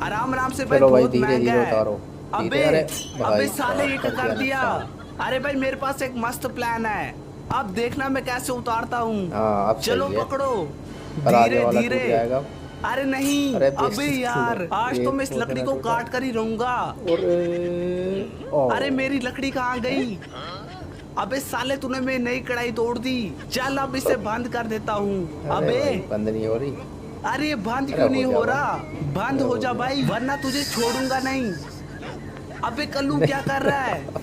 आराम आराम से भाई, चलो भाई, बहुत धीरे महंगा धीरे है। उतारो। धीरे, अबे अरे अबे भाई साले ये साहब, क्या कर कर दिया दिया। नुकसान। अरे भाई मेरे पास एक मस्त प्लान है, अब देखना मैं कैसे उतारता हूँ। हाँ अब चलो सही है। पकड़ो, पर आगे धीरे वाला धीरे। टूट जाएगा। अरे नहीं। अरे अबे बेइज्जती कर लो। यार आज तो ये मैं इस मुझसे लकड़ी ना को टूटा। काट कर ही रहूंगा। और अरे ओ। मेरी लकड़ी कहाँ गई। अबे साले तूने मेरी नई कढ़ाई तोड़ दी। चल अब इसे बंद कर देता हूँ। अरे अबे भाई, बंद नहीं हो रही। अरे ये बंद अरे क्यों हो नहीं जा हो भाई। रहा। बंद अरे हो हो जा जा। भाई, वरना तुझे छोड़ूंगा नहीं। अबे कल्लू क्या कर रहा है। नहीं